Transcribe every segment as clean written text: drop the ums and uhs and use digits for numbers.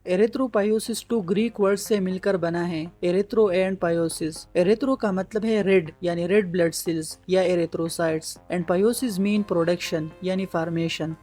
एरिथ्रोपायोसिस to Greek word से मिलकर बना है, एरिथ्रो एंड पायोसिस। एरिथ्रो का मतलब है रेड यानी रेड ब्लड सेल्स या erythrocytes, and poiesis mean production यानी फॉर्मेशन।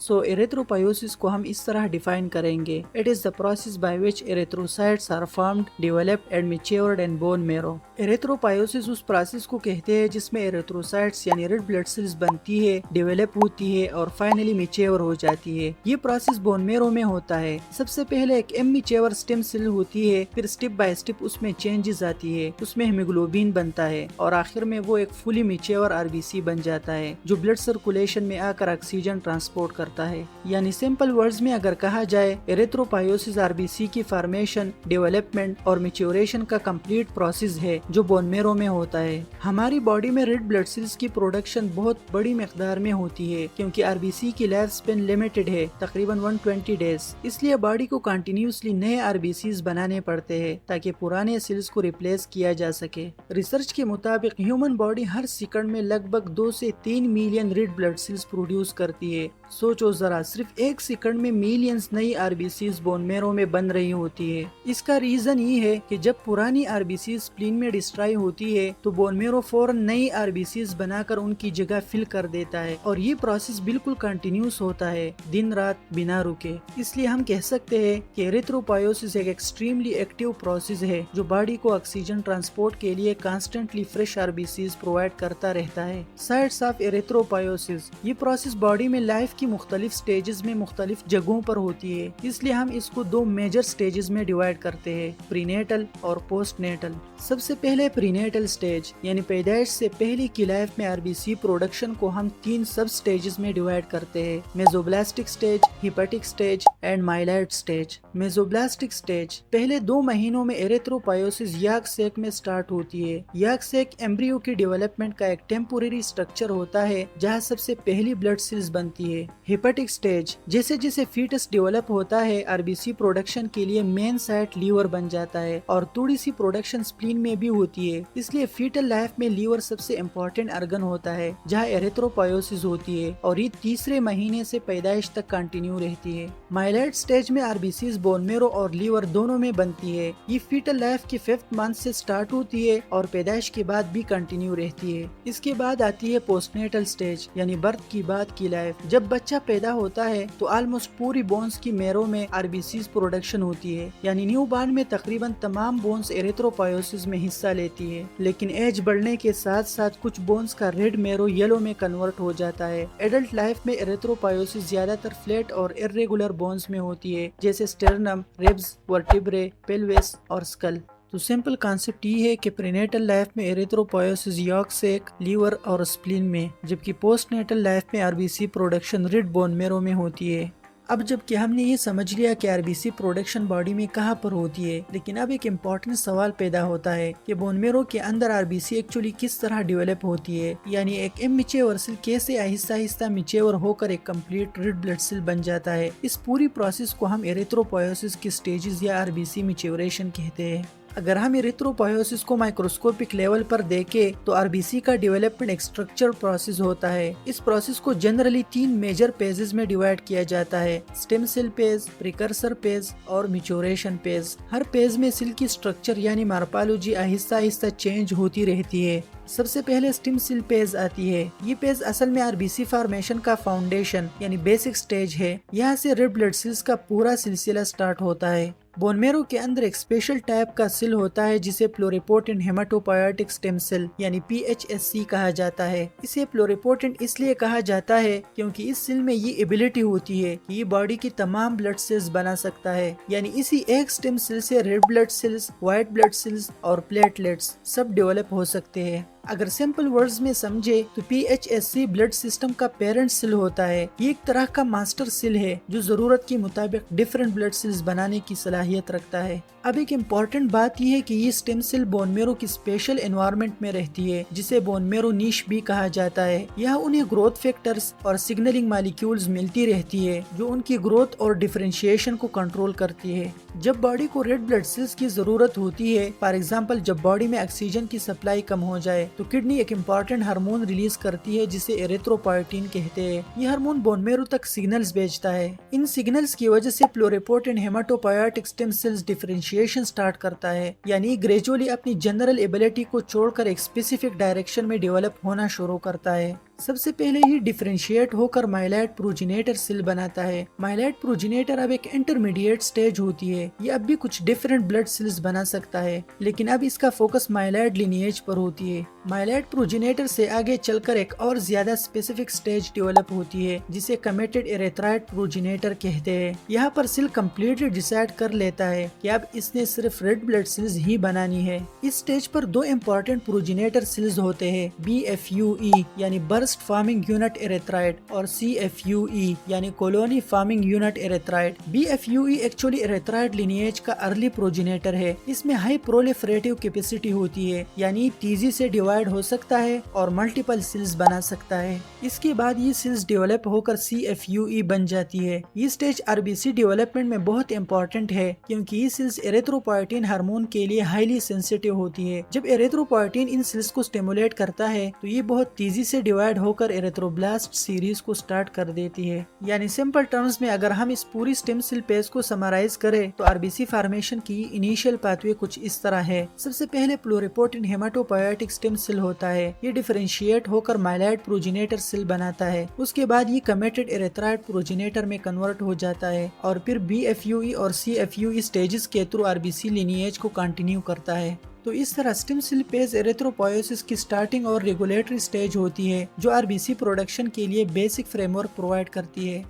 सो एरिथ्रोपायोसिस को हम इस तरह डिफाइन करेंगे, it is the process by which erythrocytes are formed, developed and matured in bone marrow. Erythropoiesis उस प्रोसेस को कहते हैं जिसमें एरिथ्रोसाइट्स यानी रेड ब्लड सेल्स बनती है, डेवलप होती है और फाइनली मैच्योर हो जाती है। ये प्रोसेस बोन मैरो में होता है। सबसे पहले एक इमैच्योर स्टेम सेल होती है, फिर स्टेप बाय स्टेप उसमें चेंजेस आती है, उसमें हीमोग्लोबिन बनता है और आखिर में वो एक फुली मैच्योर आरबीसी बन जाता है जो ब्लड सर्कुलेशन में आकर ऑक्सीजन ट्रांसपोर्ट करता है। यानी सिंपल वर्ड्स में अगर कहा जाए, एरिथ्रोपायोसिस आरबीसी की फॉर्मेशन, डेवलपमेंट और मैच्योरेशन का कंप्लीट प्रोसेस है जो बोन मैरो में होता है। हमारी बॉडी में रेड ब्लड सेल्स की प्रोडक्शन बहुत बड़ी मिकदार में होती है क्योंकि आरबीसी की लाइफ स्पेन लिमिटेड है, तकरीबन 120 डेज। इसलिए बॉडी को कंटिन्यूसली नए आरबीसीज बनाने पड़ते हैं ताकि पुराने सेल्स को रिप्लेस किया जा सके। रिसर्च के मुताबिक ह्यूमन बॉडी हर सेकंड में लगभग 2 से 3 million red blood sales produce करती है। सोचो जरा, सिर्फ एक सेकंड में मिलियंस नई आरबीसीज बोन मैरो में बन रही होती है। इसका रीजन ये है कि जब पुरानी आरबीसीज स्प्लीन में डिस्ट्रॉय होती है तो बोन मैरो फौरन नई आरबीसीज बनाकर उनकी जगह फिल कर देता है और ये प्रोसेस बिल्कुल कंटिन्यूस होता है, दिन रात बिना रुके। इसलिए हम कह सकते हैं कि एरिथ्रोपायोसिस एक एक्सट्रीमली एक्टिव प्रोसेस है जो बॉडी को ऑक्सीजन ट्रांसपोर्ट के लिए कॉन्स्टेंटली फ्रेश आरबीसीज प्रोवाइड करता रहता है। साइड्स ऑफ एरिथ्रोपायोसिस, ये प्रोसेस बॉडी में लाइफ की मुख्तलिफ स्टेजेस में मुख्तलिफ जगहों पर होती है, इसलिए हम इसको 2 मेजर स्टेजेस में डिवाइड करते हैं, प्रीनेटल और पोस्टनेटल। सबसे पहले प्रीनेटल स्टेज यानी पैदाइश से पहले की लाइफ में आरबीसी प्रोडक्शन को हम 3 सब स्टेजेस में डिवाइड करते हैं, mesoblastic stage, hepatic stage and myeloid stage. Mesoblastic stage पहले 2 महीनों में एरिथ्रोपायोसिस याक सेक में स्टार्ट होती है। याक सेक एम्ब्रियो की डेवलपमेंट का एक टेम्पोरेरी स्ट्रक्चर होता है जहाँ सबसे पहली ब्लड सेल्स बनती है। हिपेटिक स्टेज, जैसे जैसे फीटस डेवलप होता है आरबीसी प्रोडक्शन के लिए मेन साइट लीवर बन जाता है और थोड़ी सी प्रोडक्शन स्प्लीन में भी होती है। इसलिए फीटल लाइफ में लीवर सबसे इम्पोर्टेंट ऑर्गन होता है जहाँ एरिथ्रोपायोसिस होती है और ये तीसरे महीने से पैदाइश तक कंटिन्यू रहती है। माइलॉइड स्टेज में आरबीसीज बोन मैरो और लीवर दोनों में बनती है। ये फीटल लाइफ के 5th मंथ से स्टार्ट होती है और पैदाइश के बाद भी कंटिन्यू रहती है। इसके बाद आती है पोस्टनेटल स्टेज यानी बर्थ की बाद की लाइफ। जब बच्चा पैदा होता है तो ऑलमोस्ट पूरी बोन्स की मैरो में आरबीसीज प्रोडक्शन होती है, यानी न्यू बॉर्न में तकरीबन तमाम बोन्स एरिथ्रोपायोसिस में हिस्सा लेती है। लेकिन एज बढ़ने के साथ साथ कुछ बोन्स का रेड मैरो येलो में कन्वर्ट हो जाता है। एडल्ट लाइफ में एरिथ्रोपायोसिस ज्यादातर फ्लैट और इर्रेगुलर बोन्स में होती है, जैसे स्टेर्नम, रिब्स, वर्टिब्रे, पेल्विस और स्कल। तो सिंपल कॉन्सेप्ट ये है कि प्रीनेटल लाइफ में एरिथ्रोपायोसिस यॉक सेक, लीवर और स्प्लीन में, जबकि पोस्टनेटल लाइफ में RBC production red bone marrow में होती है। अब जबकि हमने ये समझ लिया कि आरबीसी प्रोडक्शन बॉडी में कहाँ पर होती है, लेकिन अब एक इम्पोर्टेंट सवाल पैदा होता है कि बोन मैरो के अंदर आरबीसी एक्चुअली किस तरह डेवलप होती है, यानी एक इमैच्योर सेल कैसे आहिस्ता आहिस्ता मैच्योर होकर एक कंप्लीट रेड ब्लड सेल बन जाता है। इस पूरी प्रोसेस को हम एरिथ्रोपायोसिस के स्टेजेस या आरबीसी मैच्योरेशन कहते हैं। अगर हम एरिथ्रोपायोसिस को माइक्रोस्कोपिक लेवल पर देखें तो आरबीसी का डेवलपमेंट एक स्ट्रक्चर प्रोसेस होता है। इस प्रोसेस को जनरली 3 मेजर पेजेस में डिवाइड किया जाता है, stem cell page, precursor page और मैच्योरेशन पेज। हर पेज में सेल की स्ट्रक्चर यानी मॉर्फोलॉजी आहिस्ता आहिस्ता चेंज होती रहती है। सबसे पहले स्टेम सेल पेज आती है। ये पेज असल में आरबीसी फॉर्मेशन का फाउंडेशन यानी बेसिक स्टेज है। यहाँ से रेड ब्लड सेल्स का पूरा सिलसिला स्टार्ट होता है। बोन मैरो के अंदर एक स्पेशल टाइप का सेल होता है जिसे प्लोरिपोटेंट हेमाटोपोएटिक स्टेम सेल यानी PHSC कहा जाता है। इसे प्लोरिपोटेंट इसलिए कहा जाता है क्योंकि इस सेल में ये एबिलिटी होती है कि ये बॉडी की तमाम ब्लड सेल्स बना सकता है, यानी इसी एक स्टेम सेल से red blood sales, white blood cells और प्लेटलेट्स सब डेवलप हो सकते हैं। अगर सिंपल वर्ड्स में समझे तो PHSC ब्लड सिस्टम का पेरेंट सेल होता है। ये एक तरह का मास्टर सेल है जो जरूरत के मुताबिक डिफरेंट ब्लड सेल्स बनाने की सलाहियत रखता है। अब एक इम्पॉर्टेंट बात यह है कि ये स्टेम सेल बोन मैरो की स्पेशल एनवायरनमेंट में रहती है जिसे बोन मैरो नीश भी कहा जाता है। यहाँ उन्हें ग्रोथ फैक्टर्स और सिग्नलिंग मॉलिक्यूल्स मिलती रहती है जो उनकी ग्रोथ और डिफरेंशिएशन को कंट्रोल करती है। जब बॉडी को रेड ब्लड सेल्स की जरूरत होती है, फॉर एग्जाम्पल जब बॉडी में ऑक्सीजन की सप्लाई कम हो जाए, तो किडनी एक इम्पॉर्टेंट हार्मोन रिलीज करती है जिसे एरिथ्रोपोएटिन कहते हैं। ये हार्मोन बोन मैरो तक सिग्नल्स भेजता है। इन सिग्नल्स की वजह से pluripotent haematopoietic stem cells differentiation start करता है, यानी ग्रेजुअली अपनी जनरल एबिलिटी को छोड़कर एक स्पेसिफिक डायरेक्शन में डेवलप होना शुरू करता है। सबसे पहले ही डिफरेंशिएट होकर माइलॉइड प्रोजेनेटर सेल बनाता है। माइलॉइड प्रोजेनेटर अब एक इंटरमीडिएट स्टेज होती है। ये अब भी कुछ डिफरेंट ब्लड सेल्स बना सकता है, लेकिन अब इसका फोकस माइलॉइड लिनिएज पर होती है। माइलॉइड प्रोजेनेटर से आगे चलकर एक और ज्यादा स्पेसिफिक स्टेज डेवलप होती है जिसे कमिटेड एरेथ्राइड प्रोजेनेटर कहते हैं। यहाँ पर सेल कम्प्लीटली डिसाइड कर लेता है कि अब इसने सिर्फ रेड ब्लड सेल्स ही बनानी है। इस स्टेज पर दो इम्पोर्टेंट प्रोजेनेटर सेल्स होते हैं, BFUE यानी बर्स्ट फार्मिंग यूनिट एरेथ्राइड और CFUE यानी colony forming unit erythroid. BFUE actually erythroid lineage का अर्ली प्रोजेनेटर है। इसमें हाई प्रोलिफरेटिव कैपेसिटी होती है, यानी तेजी से डिवाइड हो सकता है और मल्टीपल सेल्स बना सकता है। इसके बाद ये सेल्स डेवलप होकर CFUE बन जाती है। ये स्टेज RBC डेवलपमेंट में बहुत इंपॉर्टेंट है, क्योंकि ये सेल्स एरिथ्रोपोएटिन हार्मोन के लिए हाईली सेंसिटिव होती है। जब एरिथ्रोपोएटिन इन सेल्स को स्टिमुलेट करता है तो ये बहुत तेजी से डिवाइड होकर एरिथ्रोब्लास्ट सीरीज को स्टार्ट कर देती है। यानी सिंपल टर्म्स में अगर हम इस पूरी स्टेम सेल पेज को समराइज करें तो RBC फॉर्मेशन की इनिशियल पाथवे कुछ इस तरह है। सबसे पहले प्लुरिपोटेंट हेमाटोपोएटिक स्टेम सेल होता है। ये डिफरेंशिएट होकर माइलॉइड प्रोजेनेटर सेल बनाता है। उसके बाद ये कमिटेड एरेथ्राइड प्रोजेनेटर में कन्वर्ट हो जाता है और फिर BFUE और CFUE स्टेजेस के थ्रू RBC लिनिएज को कंटिन्यू करता है। तो इस तरह स्टेम सेल पेज एरिथ्रोपोएसिस की स्टार्टिंग और रेगुलेटरी स्टेज होती है, जो RBC प्रोडक्शन के लिए बेसिक फ्रेमवर्क प्रोवाइड करती है।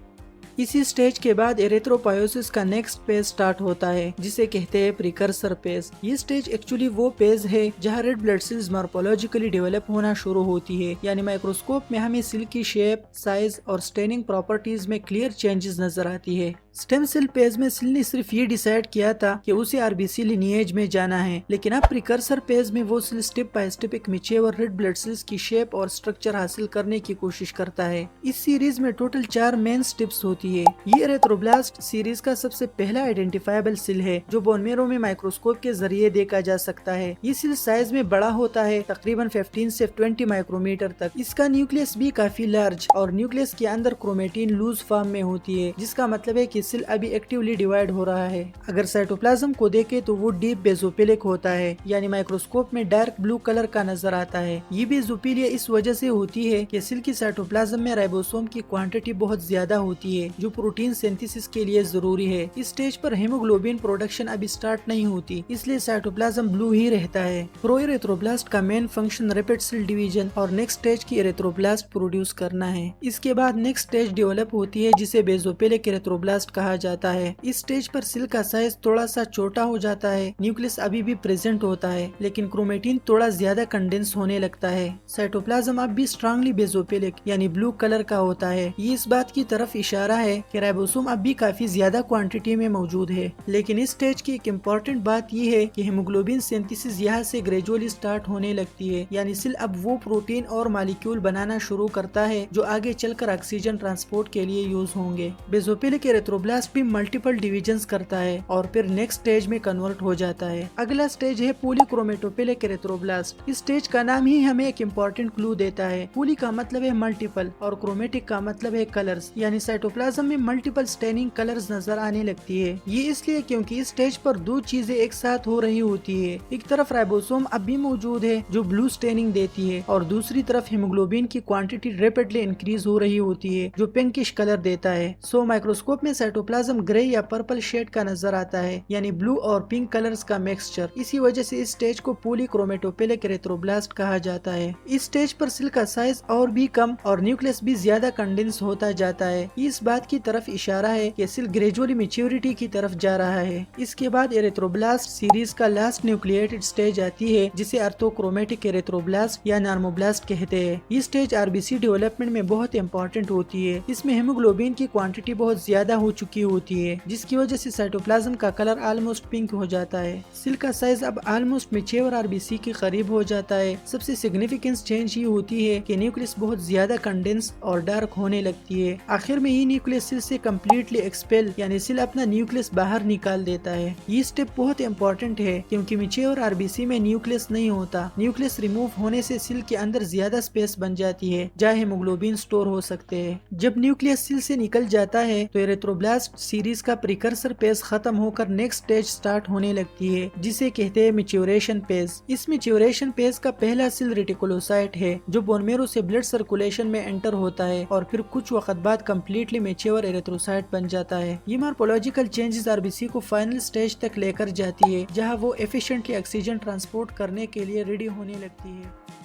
इसी स्टेज के बाद एरिथ्रोपोएसिस का नेक्स्ट पेज स्टार्ट होता है, जिसे कहते हैं प्रिकर्सर पेज। ये स्टेज एक्चुअली वो पेज है जहाँ red blood sales morphologically develop होना शुरू होती है, यानी माइक्रोस्कोप में हमें सेल की शेप, साइज और स्टेनिंग प्रॉपर्टीज में क्लियर चेंजेस नजर आती है। स्टेम सेल पेज में सेल ने सिर्फ ये डिसाइड किया था कि उसे RBC लिनिएज में जाना है, लेकिन अब प्रिकर्सर पेज में वो सेल स्टेप बाय स्टेप एक मैच्योर रेड ब्लड सेल्स की शेप और स्ट्रक्चर हासिल करने की कोशिश करता है। इस सीरीज में टोटल 4 मेन स्टेप्स होती है। ये एरिथ्रोब्लास्ट सीरीज का सबसे पहला आइडेंटिफाइबल सेल है, जो बोन मैरो में माइक्रोस्कोप के जरिए देखा जा सकता है। ये सेल साइज में बड़ा होता है, तकरीबन 15 से 20 माइक्रोमीटर तक। इसका न्यूक्लियस भी काफी लार्ज और न्यूक्लियस के अंदर क्रोमेटिन लूज फॉर्म में होती है, जिसका मतलब है कि सेल अभी एक्टिवली डिवाइड हो रहा है। अगर साइटोप्लाज्म को देखे तो वो डीप बेजोपिलिक होता है, यानी माइक्रोस्कोप में डार्क ब्लू कलर का नजर आता है। ये बेजोपिलिया इस वजह से होती है कि सेल की साइटोप्लाज्म में राइबोसोम की क्वांटिटी बहुत ज्यादा होती है, जो प्रोटीन सिंथेसिस के लिए जरूरी है। इस स्टेज पर हेमोग्लोबिन प्रोडक्शन अभी स्टार्ट नहीं होती, इसलिए साइटोप्लाज्म ब्लू ही रहता है। प्रोएरिथ्रोब्लास्ट का main function rapid cell division और नेक्स्ट स्टेज की एरिथ्रोब्लास्ट प्रोड्यूस करना है। इसके बाद नेक्स्ट स्टेज डेवलप होती है, जिसे बेजोपिलिक एरिथ्रोब्लास्ट कहा जाता है। इस स्टेज पर सेल का साइज थोड़ा सा छोटा हो जाता है, न्यूक्लियस अभी भी प्रेजेंट होता है, लेकिन क्रोमेटिन थोड़ा ज्यादा कंडेंस होने लगता है। साइटोप्लाज्म अब भी स्ट्रांगली बेजोपिलिक यानी ब्लू कलर का होता है। ये इस बात की तरफ इशारा है कि राइबोसोम अब भी काफी ज्यादा क्वांटिटी में मौजूद है। लेकिन इस स्टेज की एक इम्पोर्टेंट बात ये है कि हेमोग्लोबिन सिंथेसिस यहाँ से ग्रेजुअली स्टार्ट होने लगती है, यानी सेल अब वो प्रोटीन और मॉलिक्यूल बनाना शुरू करता है जो आगे चलकर ऑक्सीजन ट्रांसपोर्ट के लिए यूज होंगे। बेजोपिलिक एरिथ्रोब्लास्ट भी मल्टीपल डिविजन्स करता है और फिर नेक्स्ट स्टेज में कन्वर्ट हो जाता है। अगला स्टेज है पॉलीक्रोमेटोपिलिक एरिथ्रोब्लास्ट। इस स्टेज का नाम ही हमें एक इम्पोर्टेंट क्लू देता है। पॉली का मतलब है मल्टीपल और क्रोमेटिक का मतलब है कलर्स, यानी साइटोप्लाज्म में मल्टीपल स्टेनिंग कलर्स नजर आने लगती है। ये इसलिए क्योंकि इस स्टेज पर दो चीजें एक साथ हो रही होती है। एक तरफ राइबोसोम अब भी मौजूद है जो ब्लू स्टेनिंग देती है, और दूसरी तरफ हेमोग्लोबिन की क्वांटिटी रैपिडली इंक्रीज हो रही होती है जो पिंकिश कलर देता है। सो माइक्रोस्कोप में साइटोप्लाज्म ग्रे या पर्पल शेड का नजर आता है, यानी ब्लू और पिंक कलर्स का मिक्सचर। इसी वजह से इस स्टेज को पॉलीक्रोमेटोपिलिक एरिथ्रोब्लास्ट कहा जाता है। इस स्टेज पर सेल का साइज और भी कम और न्यूक्लियस भी ज्यादा कंडेंस होता जाता है। इस बात की तरफ इशारा है कि सेल ग्रेजुअली मैच्योरिटी की तरफ जा रहा है। इसके बाद एरिथ्रोब्लास्ट सीरीज का लास्ट न्यूक्लिएटेड स्टेज आती है, जिसे अर्थोक्रोमेटिक एरिथ्रोब्लास्ट या नॉर्मोब्लास्ट कहते हैं। ये स्टेज RBC डेवलपमेंट में बहुत इंपॉर्टेंट होती है। इसमें हेमोग्लोबिन की क्वांटिटी बहुत ज्यादा हो चुकी होती है, जिसकी वजह से साइटोप्लाज्म का कलर ऑलमोस्ट पिंक हो जाता है। सेल का साइज अब ऑलमोस्ट मैच्योर आरबीसी के करीब हो जाता है। सबसे सिग्निफिकेंट चेंज ये होती है कि न्यूक्लियस बहुत ज्यादा कंडेंस और डार्क होने लगती है। आखिर में ये न्यूक्लियस सेल से कम्प्लीटली एक्सपेल यानी सेल अपना न्यूक्लियस बाहर निकाल देता है। ये स्टेप बहुत इंपॉर्टेंट है क्योंकि मैच्योर आरबीसी में न्यूक्लियस नहीं होता। न्यूक्लियस रिमूव होने से सेल के अंदर ज्यादा स्पेस बन जाती है जहाँ हेमोग्लोबिन स्टोर हो सकते हैं। जब न्यूक्लियस सेल से निकल जाता है तो एरिथ्रोब्लास्ट सीरीज का प्रिकर्सर पेज खत्म होकर नेक्स्ट स्टेज स्टार्ट होने लगती है, जिसे कहते हैं मैच्योरेशन पेज। इस मैच्योरेशन पेज का पहला सेल रेटिकुलोसाइट है जो बोन मैरो से ब्लड सर्कुलेशन में एंटर होता है और फिर कुछ वक्त बाद कम्प्लीटली मैच्योर एरिथ्रोसाइट बन जाता है। ये मॉर्फोलॉजिकल चेंजेस आरबीसी को फाइनल स्टेज तक लेकर जाती है जहाँ वो एफिशिएंटली ऑक्सीजन ट्रांसपोर्ट करने के लिए रेडी होने लगती है।